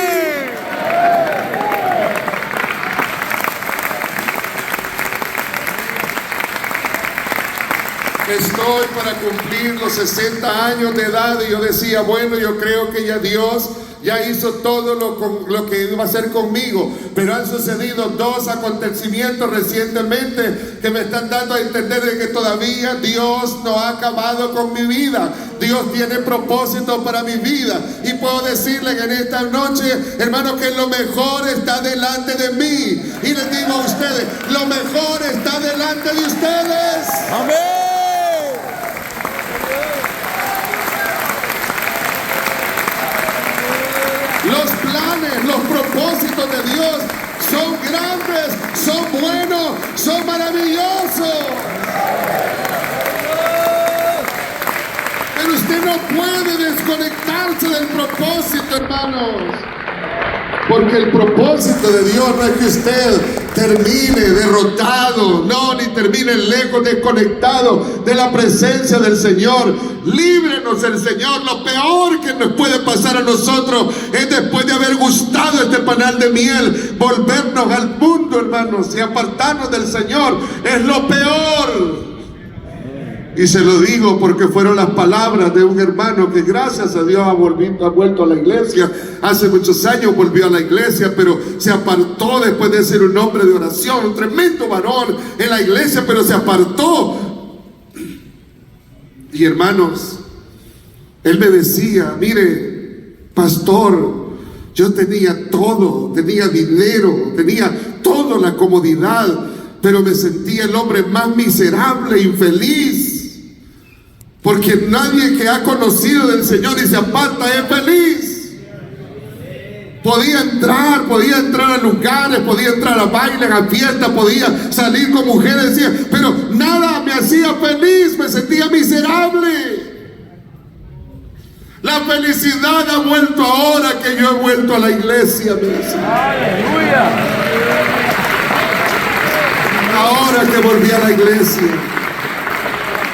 Estoy para cumplir los 60 años de edad y yo decía: bueno, yo creo que ya Dios ya hizo todo lo que iba a hacer conmigo, pero han sucedido dos acontecimientos recientemente que me están dando a entender de que todavía Dios no ha acabado con mi vida. Dios tiene propósito para mi vida, y puedo decirles en esta noche, hermano, que lo mejor está delante de mí. Y les digo a ustedes: lo mejor está delante de ustedes.
Amén.
Los planes, los propósitos de Dios son grandes, son buenos, son maravillosos. Pero usted no puede desconectarse del propósito, hermanos. Porque el propósito de Dios no es que usted termine derrotado, no, ni termine lejos, desconectado de la presencia del Señor. Líbrenos el Señor. Lo peor que nos puede pasar a nosotros es, después de haber gustado este panal de miel, volvernos al mundo, hermanos, y apartarnos del Señor. Es lo peor. Y se lo digo porque fueron las palabras de un hermano que, gracias a Dios, ha vuelto a la iglesia. Hace muchos años volvió a la iglesia, pero se apartó después de ser un hombre de oración, un tremendo varón en la iglesia, pero se apartó. Y hermanos, él me decía: mire, pastor, Yo tenía todo, tenía dinero, tenía toda la comodidad, pero me sentía el hombre más miserable, infeliz, porque nadie que ha conocido del Señor y se aparta es feliz. Podía entrar a lugares, podía entrar a bailes, a fiestas, podía salir con mujeres, decía, pero nada me hacía feliz, me sentía miserable. La felicidad ha vuelto ahora que yo he vuelto a la iglesia, mi Señor.
Aleluya.
Ahora que volví a la iglesia.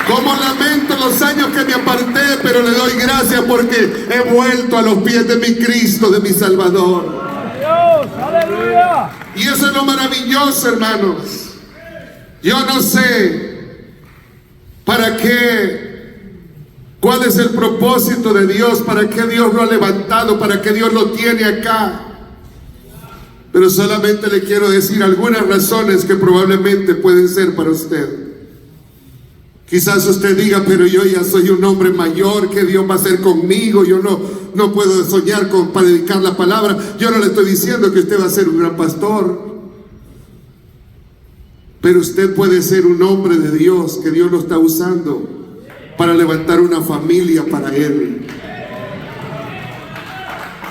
Como lamento los años que me aparté, pero le doy gracias porque he vuelto a los pies de mi Cristo, de mi Salvador.
Dios, aleluya.
Y eso es lo maravilloso, hermanos. Yo no sé para qué, cuál es el propósito de Dios, para qué Dios lo ha levantado, para qué Dios lo tiene acá. Pero solamente le quiero decir algunas razones que probablemente pueden ser para usted. Quizás usted diga, pero yo ya soy un hombre mayor, ¿qué Dios va a hacer conmigo? Yo no puedo soñar para predicar la palabra. Yo no le estoy diciendo que usted va a ser un gran pastor, pero usted puede ser un hombre de Dios, que Dios lo está usando para levantar una familia para Él.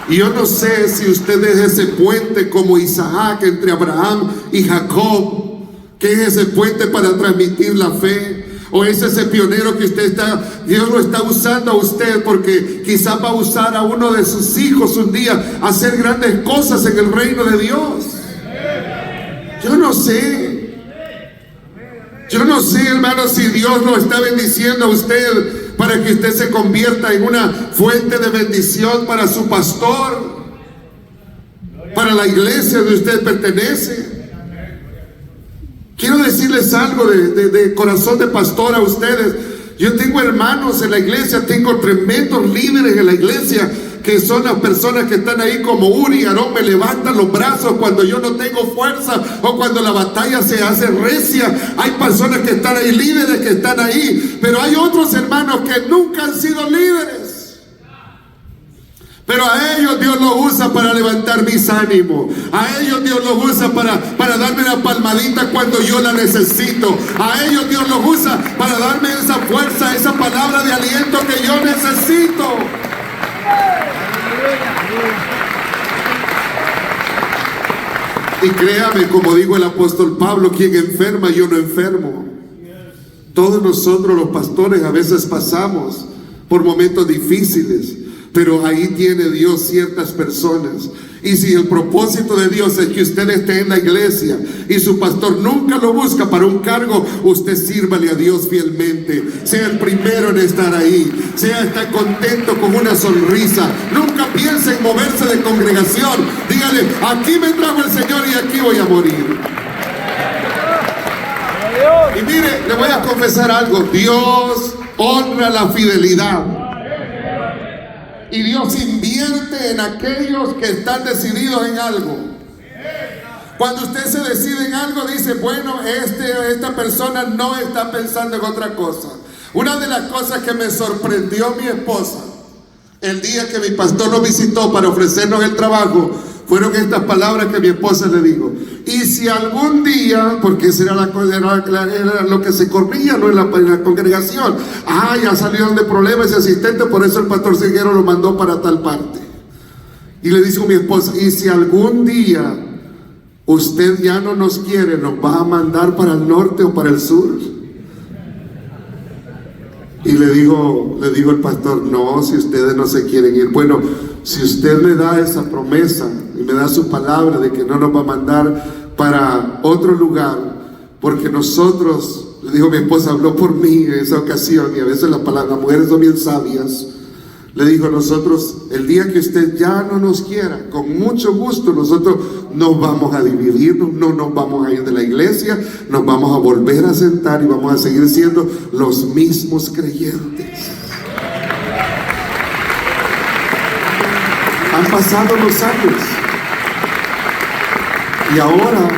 Y yo no sé si usted es ese puente como Isaac entre Abraham y Jacob, que es ese puente para transmitir la fe. O es ese pionero que Dios lo está usando a usted, porque quizás va a usar a uno de sus hijos un día a hacer grandes cosas en el reino de Dios. Yo no sé, hermano, si Dios lo está bendiciendo a usted para que usted se convierta en una fuente de bendición para su pastor, para la iglesia donde usted pertenece. Quiero decirles algo de corazón de pastor a ustedes. Yo tengo hermanos en la iglesia, tengo tremendos líderes en la iglesia, que son las personas que están ahí como Uri y Aarón, me levantan los brazos cuando yo no tengo fuerza o cuando la batalla se hace recia. Hay personas que están ahí, líderes que están ahí, pero hay otros hermanos que nunca han sido líderes. Pero a ellos Dios los usa para levantar mis ánimos. A ellos Dios los usa para darme la palmadita cuando yo la necesito. A ellos Dios los usa para darme esa fuerza, esa palabra de aliento que yo necesito. Y créame, como dijo el apóstol Pablo, quien enferma, yo no enfermo. Todos nosotros los pastores a veces pasamos por momentos difíciles, pero ahí tiene Dios ciertas personas. Y si el propósito de Dios es que usted esté en la iglesia y su pastor nunca lo busca para un cargo, usted sírvale a Dios fielmente. Sea el primero en estar ahí. Está contento con una sonrisa. Nunca piense en moverse de congregación. Dígale, aquí me trajo el Señor y aquí voy a morir. Y mire, le voy a confesar algo. Dios honra la fidelidad. Y Dios invierte en aquellos que están decididos en algo. Cuando usted se decide en algo, dice, bueno, esta persona no está pensando en otra cosa. Una de las cosas que me sorprendió mi esposa, el día que mi pastor lo visitó para ofrecernos el trabajo, fueron estas palabras que mi esposa le dijo. Y si algún día, porque esa era lo que se corría, ¿no? en la congregación, ya salieron de problemas ese asistente, por eso el pastor Seguero lo mandó para tal parte. Y le dijo mi esposa, y si algún día usted ya no nos quiere, ¿nos va a mandar para el norte o para el sur? Y le dijo el pastor, no, si ustedes no se quieren ir. Bueno, si usted me da esa promesa y me da su palabra de que no nos va a mandar para otro lugar, porque nosotros, le dijo mi esposa, habló por mí en esa ocasión, y a veces las mujeres son bien sabias. Le dijo, nosotros, el día que usted ya no nos quiera, con mucho gusto nosotros nos vamos a dividir, no nos vamos a ir de la iglesia, nos vamos a volver a sentar y vamos a seguir siendo los mismos creyentes. Han pasado los años y ahora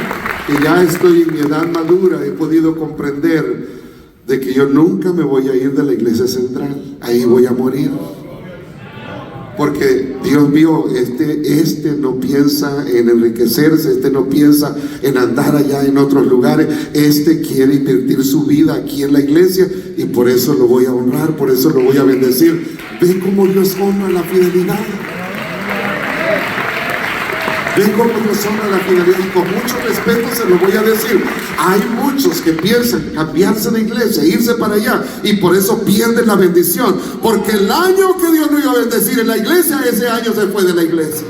que ya estoy en mi edad madura, he podido comprender de que yo nunca me voy a ir de la iglesia central. Ahí voy a morir. Porque Dios vio, este no piensa en enriquecerse, este no piensa en andar allá en otros lugares, este quiere invertir su vida aquí en la iglesia, y por eso lo voy a honrar, por eso lo voy a bendecir. Ve cómo Dios honra la fidelidad. Ven cómo Dios honra la fidelidad, y con mucho respeto se lo voy a decir. Hay muchos que piensan cambiarse de iglesia, irse para allá, y por eso pierden la bendición. Porque el año que Dios no iba a bendecir en la iglesia, ese año se fue de la iglesia.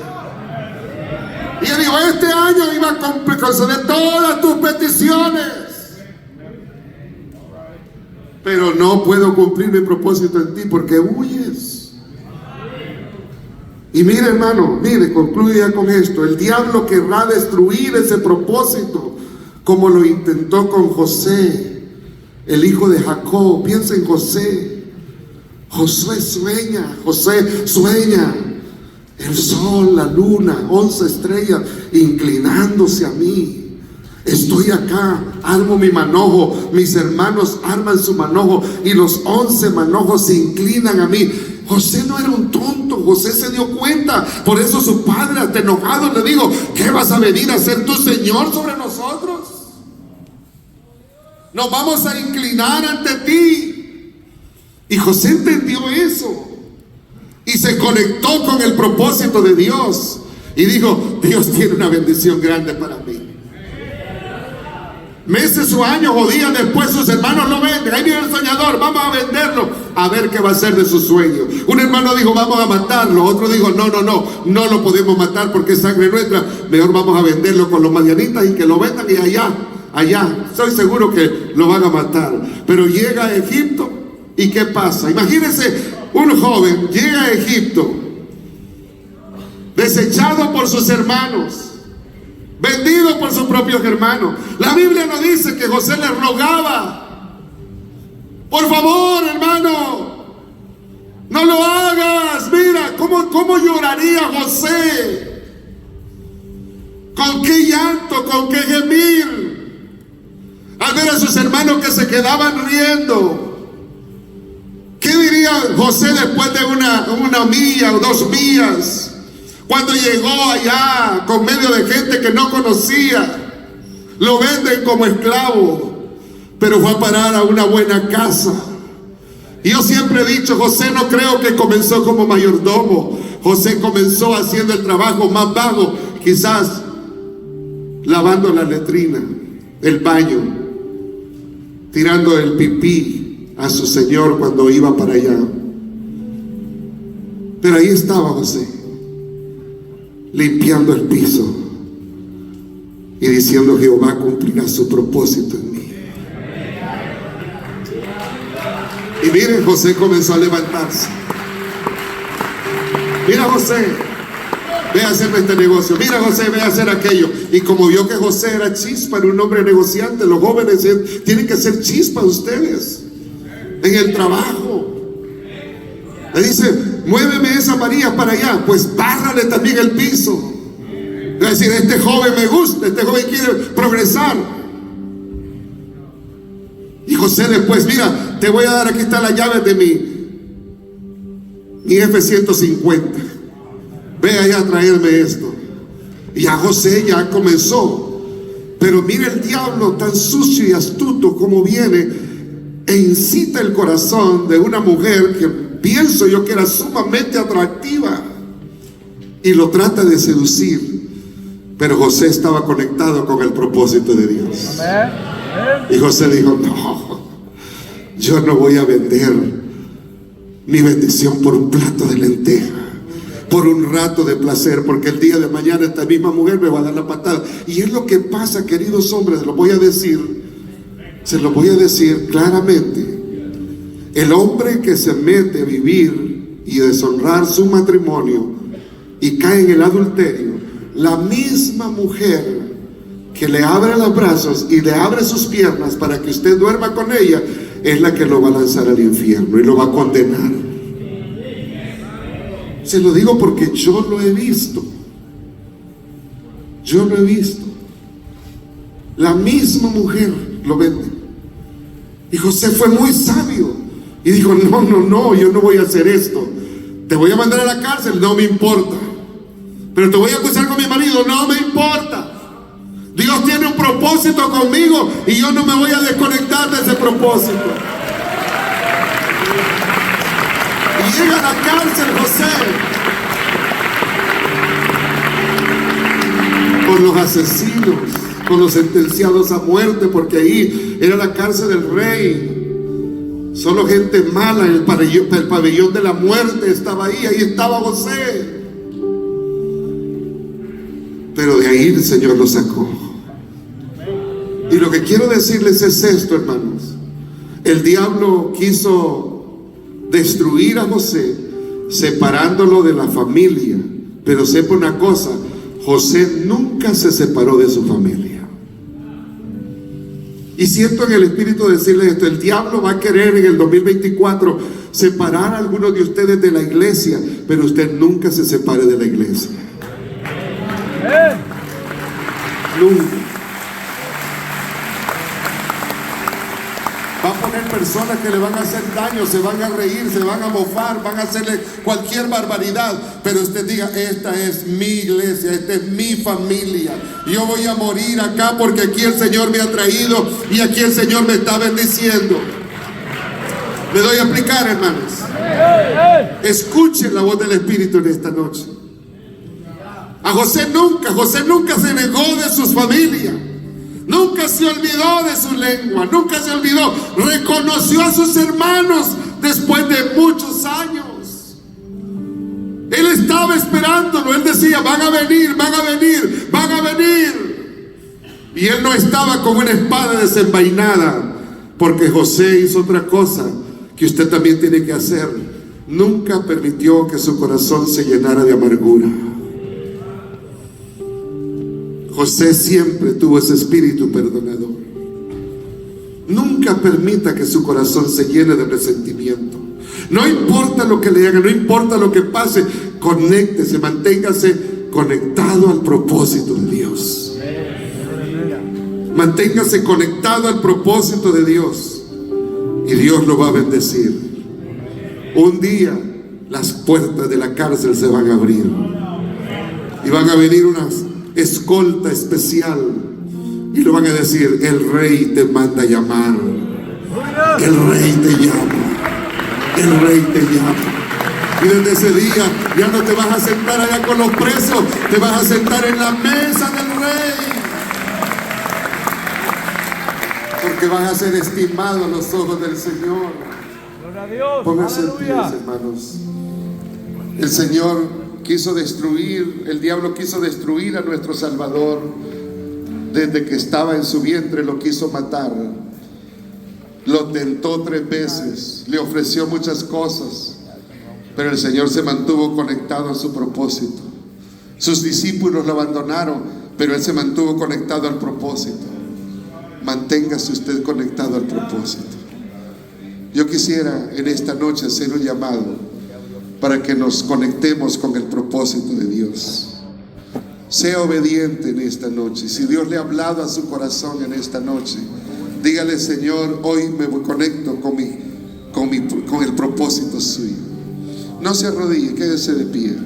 Y él dijo, este año iba a conceder todas tus peticiones, pero no puedo cumplir mi propósito en ti porque huyes. Y mire, hermano, mire, concluyo ya con esto. El diablo querrá destruir ese propósito, como lo intentó con José, el hijo de Jacob. Piensa en José. José sueña el sol, la luna, 11 estrellas inclinándose a mí. Estoy acá, armo mi manojo, mis hermanos arman su manojo y los 11 manojos se inclinan a mí. José no era un tonto, José se dio cuenta. Por eso su padre, hasta enojado, le dijo, ¿qué vas a venir a ser tu Señor sobre nosotros? Nos vamos a inclinar ante ti. Y José entendió eso y se conectó con el propósito de Dios y dijo, Dios tiene una bendición grande para mí. Meses o años o días después sus hermanos lo venden. Ahí viene el soñador, vamos a venderlo, a ver qué va a hacer de su sueño. Un hermano dijo, vamos a matarlo. Otro dijo, no lo podemos matar porque es sangre nuestra. Mejor vamos a venderlo con los madianitas y que lo vendan, y allá, estoy seguro que lo van a matar. Pero llega a Egipto, ¿y qué pasa? Imagínense, un joven llega a Egipto, desechado por sus hermanos, vendido por sus propios hermanos. La Biblia nos dice que José le rogaba, por favor, hermano, no lo hagas. Mira, ¿cómo lloraría José? ¿Con qué llanto, con qué gemir? Al ver a sus hermanos que se quedaban riendo. ¿Qué diría José después de una milla o 2 millas? Cuando llegó allá con medio de gente que no conocía, lo venden como esclavo, pero fue a parar a una buena casa. Y yo siempre he dicho, José no creo que comenzó como mayordomo. José comenzó haciendo el trabajo más bajo, quizás lavando la letrina, el baño, tirando el pipí a su señor cuando iba para allá. Pero ahí estaba José, limpiando el piso y diciendo, Jehová cumplirá su propósito en mí. Y miren, José comenzó a levantarse. Mira, José, ve a hacerme este negocio. Mira, José, ve a hacer aquello. Y como vio que José era chispa, era un hombre negociante, los jóvenes tienen que ser chispa ustedes en el trabajo. Le dice, muéveme esa varilla para allá, pues bárrale también el piso. Es decir, este joven me gusta, este joven quiere progresar. Y José después, mira, te voy a dar, aquí está la llave de mi F-150. Ve allá a traerme esto. Y ya José ya comenzó. Pero mira el diablo tan sucio y astuto como viene e incita el corazón de una mujer que pienso yo que era sumamente atractiva, y lo trata de seducir. Pero José estaba conectado con el propósito de Dios. Y José dijo, no, yo no voy a vender mi bendición por un plato de lenteja, por un rato de placer, porque el día de mañana esta misma mujer me va a dar la patada. Y es lo que pasa, queridos hombres, se lo voy a decir claramente. El hombre que se mete a vivir y deshonrar su matrimonio y cae en el adulterio, la misma mujer que le abre los brazos y le abre sus piernas para que usted duerma con ella, es la que lo va a lanzar al infierno y lo va a condenar. Se lo digo porque yo lo he visto. Yo lo he visto. La misma mujer lo vende. Y José fue muy sabio y dijo, no, yo no voy a hacer esto. Te voy a mandar a la cárcel, no me importa. Pero te voy a acusar con mi marido, no me importa. Dios tiene un propósito conmigo y yo no me voy a desconectar de ese propósito. Y llega a la cárcel José con los asesinos, con los sentenciados a muerte, porque ahí era la cárcel del rey. Solo gente mala, el pabellón de la muerte estaba ahí estaba José. Pero de ahí el Señor lo sacó. Y lo que quiero decirles es esto, hermanos. El diablo quiso destruir a José, separándolo de la familia. Pero sepa una cosa, José nunca se separó de su familia. Y siento en el espíritu decirles esto: el diablo va a querer en el 2024 separar a algunos de ustedes de la iglesia, pero usted nunca se separe de la iglesia. Nunca. Va a poner personas que le van a hacer daño, se van a reír, se van a mofar, van a hacerle cualquier barbaridad, pero usted diga: esta es mi iglesia, esta es mi familia. Yo voy a morir acá porque aquí el Señor me ha traído y aquí el Señor me está bendiciendo. Le doy a explicar, hermanos. Escuchen la voz del Espíritu en esta noche. A José nunca se negó de sus familias. Nunca se olvidó de su lengua, nunca se olvidó. Reconoció a sus hermanos después de muchos años. Él estaba esperándolo. Él decía: van a venir, van a venir, van a venir. Y él no estaba con una espada desenvainada, porque José hizo otra cosa que usted también tiene que hacer. Nunca permitió que su corazón se llenara de amargura. José siempre tuvo ese espíritu perdonador. Nunca permita que su corazón se llene de resentimiento. No importa lo que le hagan, no importa lo que pase, conéctese, manténgase conectado al propósito de Dios. Manténgase conectado al propósito de Dios y Dios lo va a bendecir. Un día las puertas de la cárcel se van a abrir y van a venir unas escolta especial y lo van a decir: el rey te manda a llamar, el rey te llama, el rey te llama. Y desde ese día ya no te vas a sentar allá con los presos, te vas a sentar en la mesa del rey, porque van a ser estimados a los ojos del Señor.
Gloria a Dios.
Pónganse en pie, hermanos. El Señor quiso destruir, el diablo quiso destruir a nuestro Salvador. Desde que estaba en su vientre lo quiso matar. Lo tentó 3 veces, le ofreció muchas cosas, pero el Señor se mantuvo conectado a su propósito. Sus discípulos lo abandonaron, pero Él se mantuvo conectado al propósito. Manténgase usted conectado al propósito. Yo quisiera en esta noche hacer un llamado para que nos conectemos con el propósito de Dios. Sea obediente en esta noche. Si Dios le ha hablado a su corazón en esta noche, dígale: Señor, hoy me conecto con el propósito suyo. No se arrodille, quédese de pie.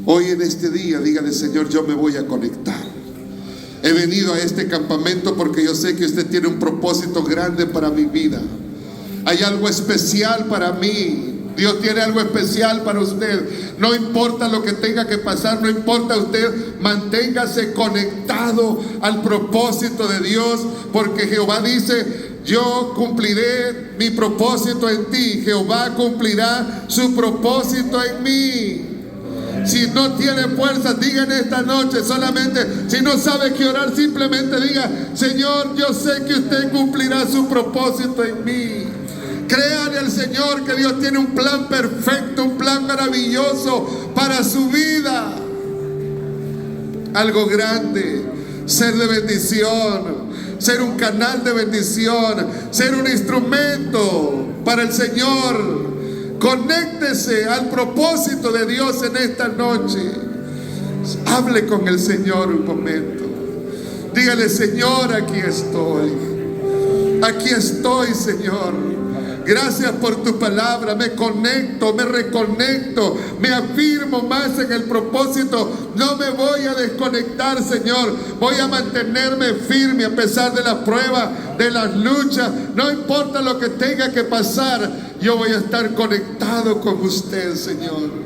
Hoy en este día, dígale: Señor, yo me voy a conectar. He venido a este campamento porque yo sé que usted tiene un propósito grande para mi vida. Hay algo especial para mí. Dios tiene algo especial para usted. No importa lo que tenga que pasar, no importa usted, manténgase conectado al propósito de Dios, porque Jehová dice: yo cumpliré mi propósito en ti. Jehová cumplirá su propósito en mí. Si no tiene fuerzas, diga en esta noche, solamente, si no sabe qué orar, simplemente diga: Señor, yo sé que usted cumplirá su propósito en mí. Créale al Señor que Dios tiene un plan perfecto, un plan maravilloso para su vida. Algo grande, ser de bendición, ser un canal de bendición, ser un instrumento para el Señor. Conéctese al propósito de Dios en esta noche. Hable con el Señor un momento. Dígale: Señor, aquí estoy. Aquí estoy, Señor. Gracias por tu palabra. Me conecto, me reconecto, me afirmo más en el propósito. No me voy a desconectar, Señor. Voy a mantenerme firme a pesar de las pruebas, de las luchas. No importa lo que tenga que pasar, yo voy a estar conectado con usted, Señor.